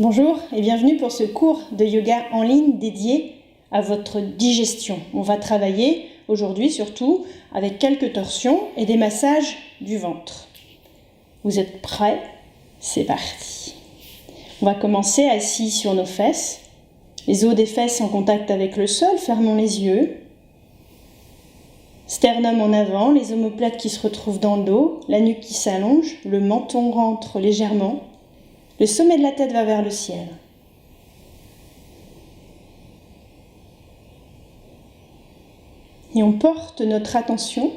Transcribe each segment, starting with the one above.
Bonjour et bienvenue pour ce cours de yoga en ligne dédié à votre digestion. On va travailler aujourd'hui surtout avec quelques torsions et des massages du ventre. Vous êtes prêts? C'est parti. On va commencer assis sur nos fesses, les os des fesses en contact avec le sol, fermons les yeux. Sternum en avant, les omoplates qui se retrouvent dans le dos, la nuque qui s'allonge, le menton rentre légèrement. Le sommet de la tête va vers le ciel. Et on porte notre attention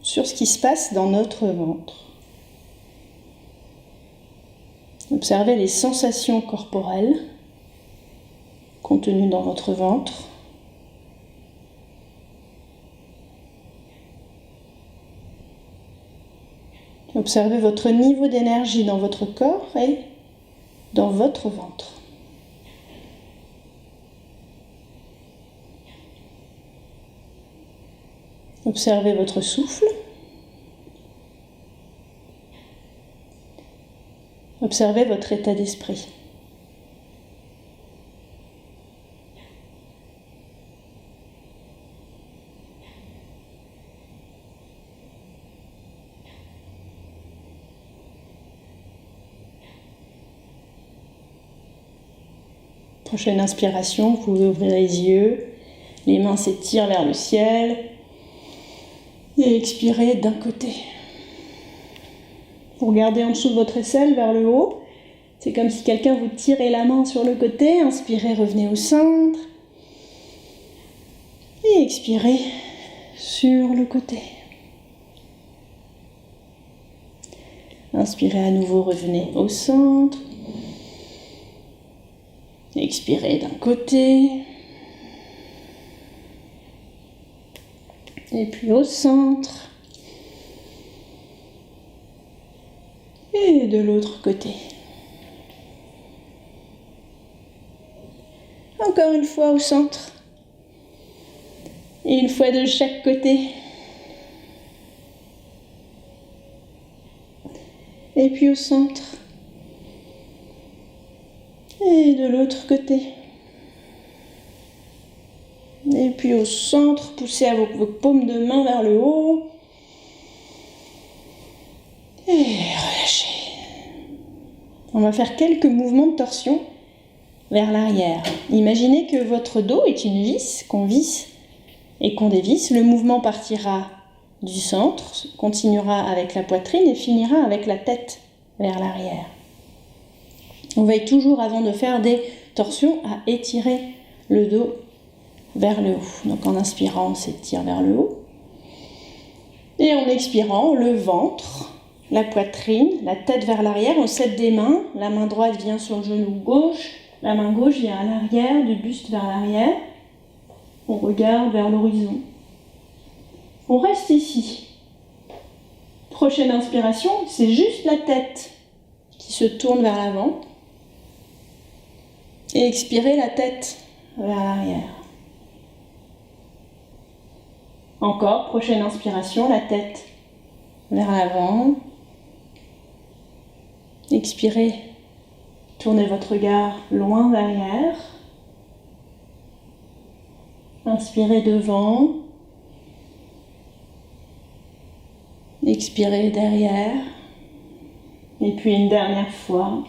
sur ce qui se passe dans notre ventre. Observez les sensations corporelles contenues dans votre ventre. Observez votre niveau d'énergie dans votre corps et dans votre ventre. Observez votre souffle. Observez votre état d'esprit. Prochaine inspiration, vous pouvez ouvrir les yeux, les mains s'étirent vers le ciel et expirez d'un côté. Vous regardez en dessous de votre aisselle vers le haut, c'est comme si quelqu'un vous tirait la main sur le côté, inspirez, revenez au centre et expirez sur le côté. Inspirez à nouveau, revenez au centre. Expirez d'un côté, et puis au centre, et de l'autre côté. Encore une fois au centre, et une fois de chaque côté. Et puis au centre. Et de l'autre côté. Et puis au centre, poussez vos paumes de main vers le haut. Et relâchez. On va faire quelques mouvements de torsion vers l'arrière. Imaginez que votre dos est une vis qu'on visse et qu'on dévisse. Le mouvement partira du centre, continuera avec la poitrine et finira avec la tête vers l'arrière. On veille toujours, avant de faire des torsions, à étirer le dos vers le haut. Donc en inspirant, on s'étire vers le haut. Et en expirant, le ventre, la poitrine, la tête vers l'arrière. On cède des mains. La main droite vient sur le genou gauche. La main gauche vient à l'arrière, du buste vers l'arrière. On regarde vers l'horizon. On reste ici. Prochaine inspiration, c'est juste la tête qui se tourne vers l'avant. Et expirez la tête vers l'arrière. Encore, prochaine inspiration, la tête vers l'avant. Expirez, tournez votre regard loin derrière. Inspirez devant. Expirez derrière. Et puis une dernière fois.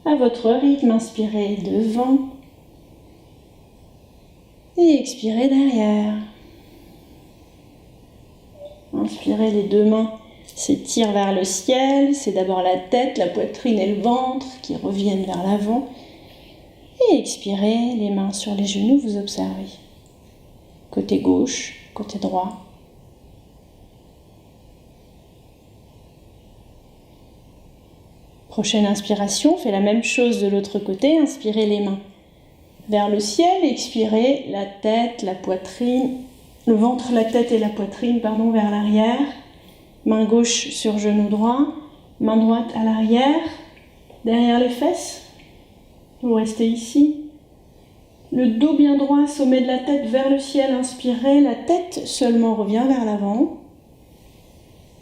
À votre rythme, inspirez devant et expirez derrière. Inspirez, les deux mains s'étirent vers le ciel. C'est d'abord la tête, la poitrine et le ventre qui reviennent vers l'avant. Et expirez, les mains sur les genoux, vous observez. Côté gauche, côté droit. Prochaine inspiration, faites la même chose de l'autre côté. Inspirez les mains vers le ciel. Expirez la tête, la poitrine, le ventre, la tête et la poitrine, vers l'arrière. Main gauche sur genou droit. Main droite à l'arrière, derrière les fesses. Vous restez ici. Le dos bien droit, sommet de la tête vers le ciel. Inspirez, la tête seulement revient vers l'avant.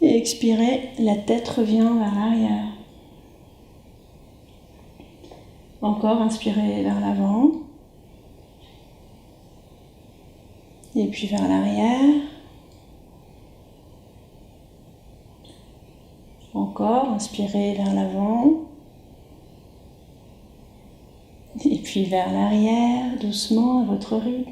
Et expirez, la tête revient vers l'arrière. Encore, inspirez vers l'avant. Et puis vers l'arrière. Encore, inspirez vers l'avant. Et puis vers l'arrière, doucement, à votre rythme.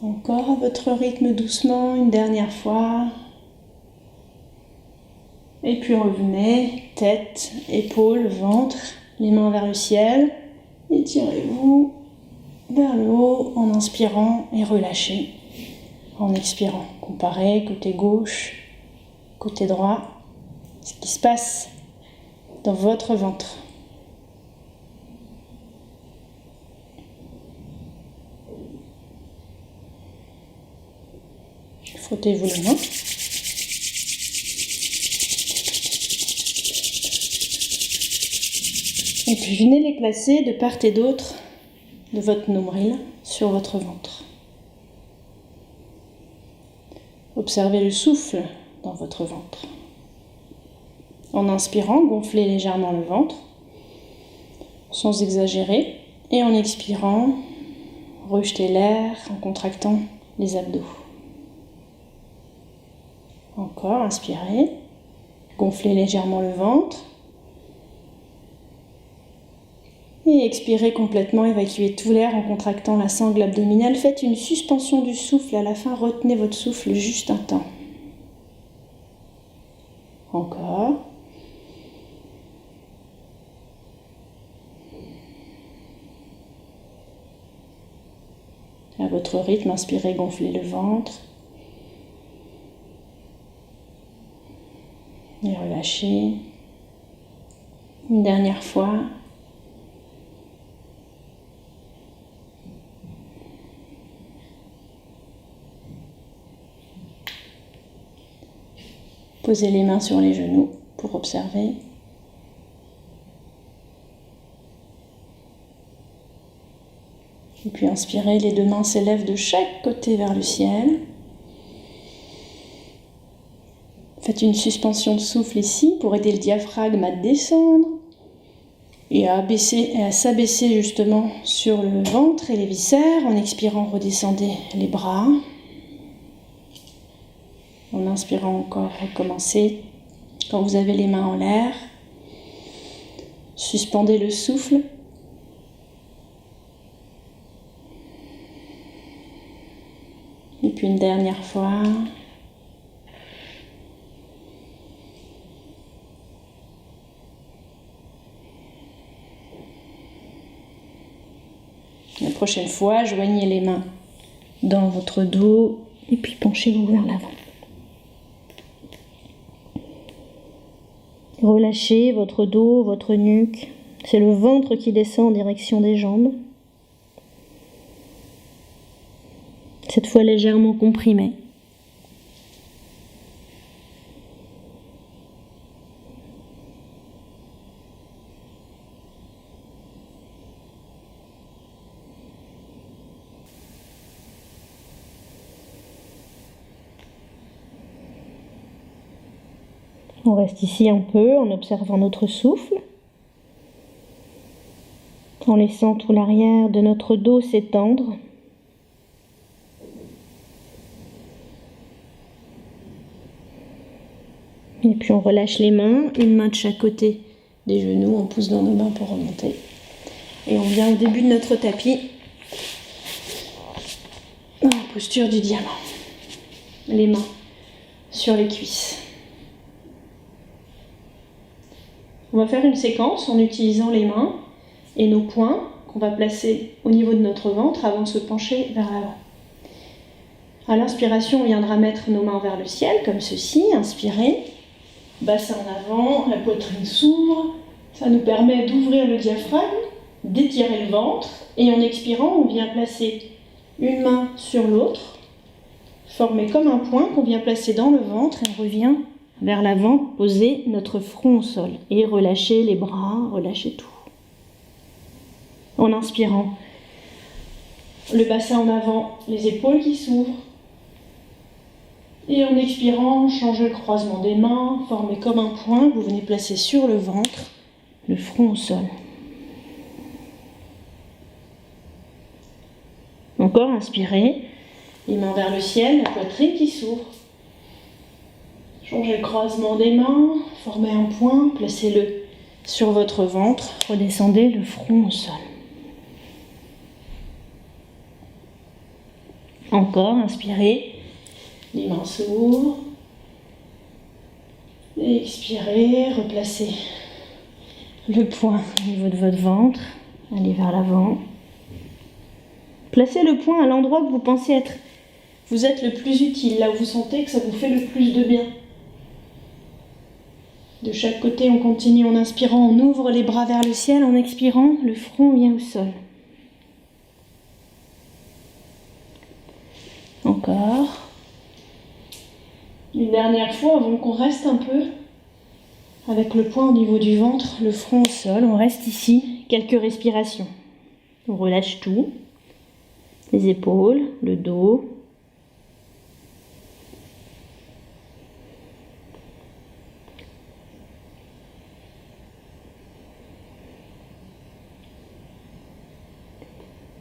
Encore à votre rythme doucement, une dernière fois. Et puis revenez, tête, épaules, ventre, les mains vers le ciel. Étirez-vous vers le haut en inspirant et relâchez en expirant. Comparez côté gauche, côté droit, ce qui se passe dans votre ventre. Frottez-vous les mains. Et puis venez les placer de part et d'autre de votre nombril sur votre ventre. Observez le souffle dans votre ventre. En inspirant, gonflez légèrement le ventre, sans exagérer. Et en expirant, rejetez l'air en contractant les abdos. Encore, inspirez. Gonflez légèrement le ventre. Et expirez complètement, évacuez tout l'air en contractant la sangle abdominale. Faites une suspension du souffle. À la fin, retenez votre souffle juste un temps. Encore. À votre rythme, inspirez, gonflez le ventre. Et relâchez. Une dernière fois. Posez les mains sur les genoux pour observer. Et puis inspirez, les deux mains s'élèvent de chaque côté vers le ciel. Faites une suspension de souffle ici pour aider le diaphragme à descendre et à s'abaisser justement sur le ventre et les viscères. En expirant, redescendez les bras. En inspirant encore, recommencez. Quand vous avez les mains en l'air, suspendez le souffle. Et puis une dernière fois. La prochaine fois, joignez les mains dans votre dos et puis penchez-vous vers l'avant. Relâchez votre dos, votre nuque. C'est le ventre qui descend en direction des jambes. Cette fois légèrement comprimé. On reste ici un peu en observant notre souffle, en laissant tout l'arrière de notre dos s'étendre. Et puis on relâche les mains, une main de chaque côté des genoux, on pousse dans nos mains pour remonter. Et on vient au début de notre tapis, dans la posture du diamant. Les mains sur les cuisses. On va faire une séquence en utilisant les mains et nos poings qu'on va placer au niveau de notre ventre avant de se pencher vers l'avant. À l'inspiration, on viendra mettre nos mains vers le ciel, comme ceci. Inspirez, bassin en avant, la poitrine s'ouvre. Ça nous permet d'ouvrir le diaphragme, d'étirer le ventre. Et en expirant, on vient placer une main sur l'autre, formée comme un point qu'on vient placer dans le ventre et on revient vers l'avant, poser notre front au sol et relâcher les bras, relâcher tout. En inspirant, le bassin en avant, les épaules qui s'ouvrent. Et en expirant, changez le croisement des mains, formez comme un point que vous venez placer sur le ventre, le front au sol. Encore, inspirez, les mains vers le ciel, la poitrine qui s'ouvre. Changez le croisement des mains, formez un point, placez-le sur votre ventre, redescendez le front au sol. Encore, inspirez, les mains s'ouvrent. Et expirez, replacez le poing au niveau de votre ventre, allez vers l'avant. Placez le poing à l'endroit que vous pensez être. Vous êtes le plus utile, là où vous sentez que ça vous fait le plus de bien. De chaque côté, on continue en inspirant, on ouvre les bras vers le ciel, en expirant, le front vient au sol. Encore. Une dernière fois avant qu'on reste un peu avec le poing au niveau du ventre, le front au sol. On reste ici, quelques respirations. On relâche tout. Les épaules, le dos.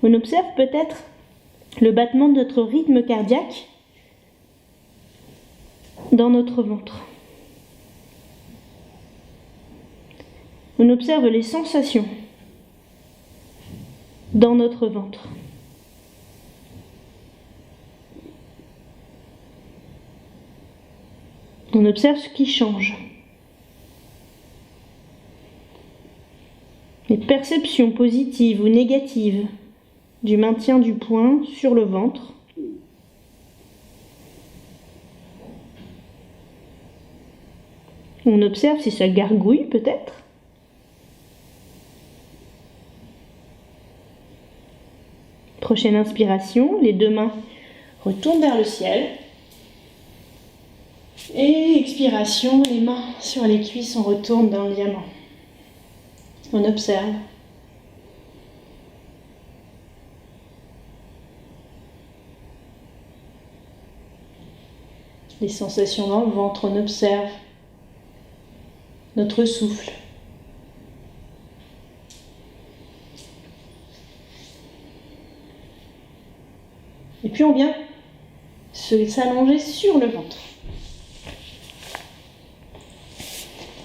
On observe peut-être le battement de notre rythme cardiaque dans notre ventre. On observe les sensations dans notre ventre. On observe ce qui change. Les perceptions positives ou négatives du maintien du poing sur le ventre. On observe si ça gargouille peut-être. Prochaine inspiration, les deux mains retournent vers le ciel. Et expiration, les mains sur les cuisses, on retourne dans le diamant. On observe. Les sensations dans le ventre, on observe notre souffle. Et puis on vient s'allonger sur le ventre.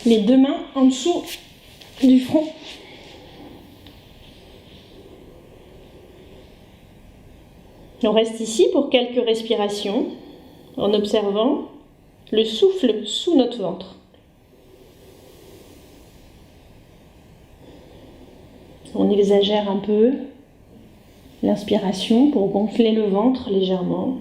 Les deux mains en dessous du front. On reste ici pour quelques respirations en observant le souffle sous notre ventre. On exagère un peu l'inspiration pour gonfler le ventre légèrement.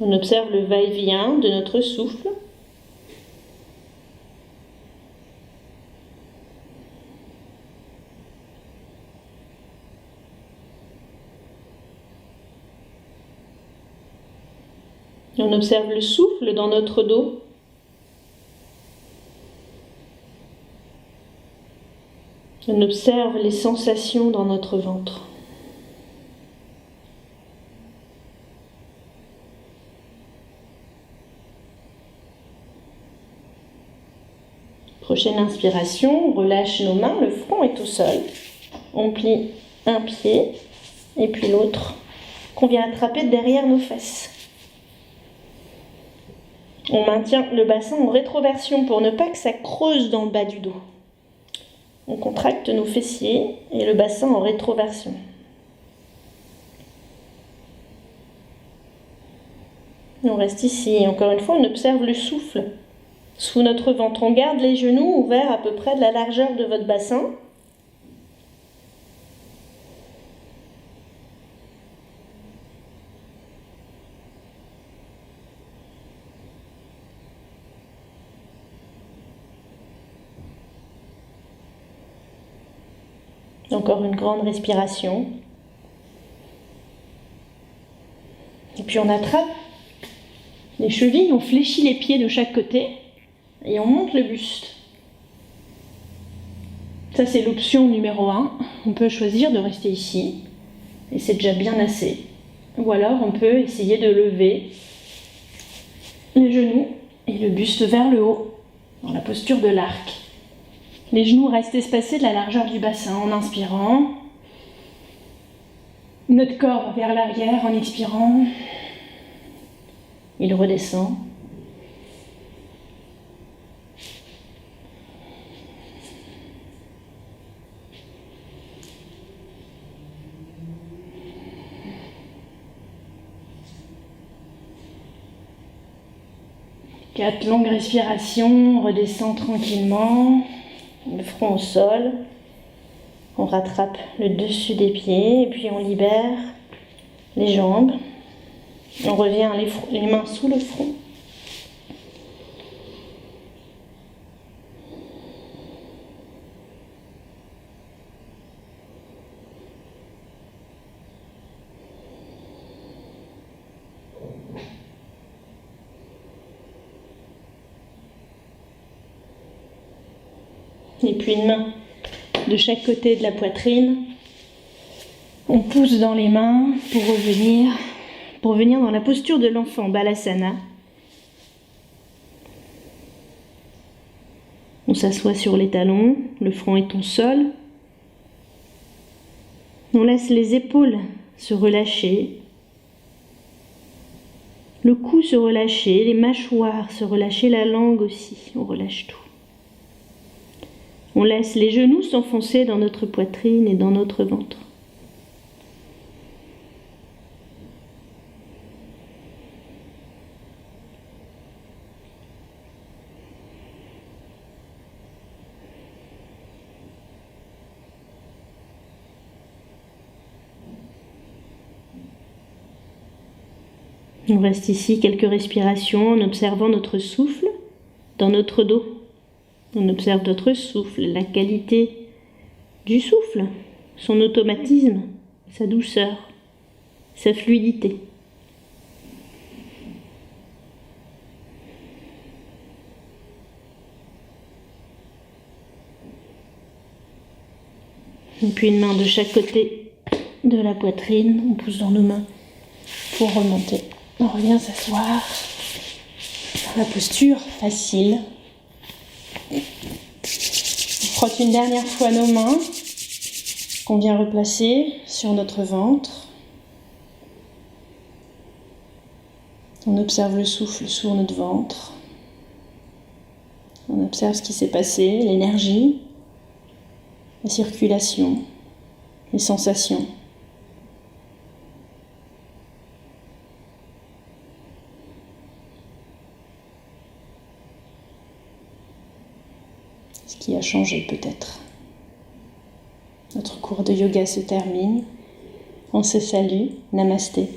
On observe le va-et-vient de notre souffle. On observe le souffle dans notre dos. On observe les sensations dans notre ventre. Prochaine inspiration, on relâche nos mains, le front est au sol. On plie un pied et puis l'autre qu'on vient attraper derrière nos fesses. On maintient le bassin en rétroversion pour ne pas que ça creuse dans le bas du dos. On contracte nos fessiers et le bassin en rétroversion. On reste ici. Encore une fois, on observe le souffle sous notre ventre. On garde les genoux ouverts à peu près de la largeur de votre bassin. Encore une grande respiration. Et puis on attrape les chevilles, on fléchit les pieds de chaque côté et on monte le buste. Ça, c'est l'option numéro 1. On peut choisir de rester ici et c'est déjà bien assez. Ou alors on peut essayer de lever les genoux et le buste vers le haut, dans la posture de l'arc. Les genoux restent espacés de la largeur du bassin en inspirant. Notre corps va vers l'arrière en expirant. Il redescend. Quatre longues respirations, on redescend tranquillement, le front au sol. On rattrape le dessus des pieds et puis on libère les jambes. On revient les mains sous le front. Et puis une main de chaque côté de la poitrine. On pousse dans les mains pour revenir dans la posture de l'enfant, Balasana. On s'assoit sur les talons, le front est au sol. On laisse les épaules se relâcher, le cou se relâcher, les mâchoires se relâcher, la langue aussi, on relâche tout. On laisse les genoux s'enfoncer dans notre poitrine et dans notre ventre. On reste ici quelques respirations en observant notre souffle dans notre dos. On observe notre souffle, la qualité du souffle, son automatisme, sa douceur, sa fluidité. Et puis une main de chaque côté de la poitrine, on pousse dans nos mains pour remonter. On revient s'asseoir dans la posture facile. On frotte une dernière fois nos mains qu'on vient replacer sur notre ventre. On observe le souffle sur notre ventre. On observe ce qui s'est passé, l'énergie, la circulation, les sensations. Ce qui a changé peut-être. Notre cours de yoga se termine. On se salue. Namasté.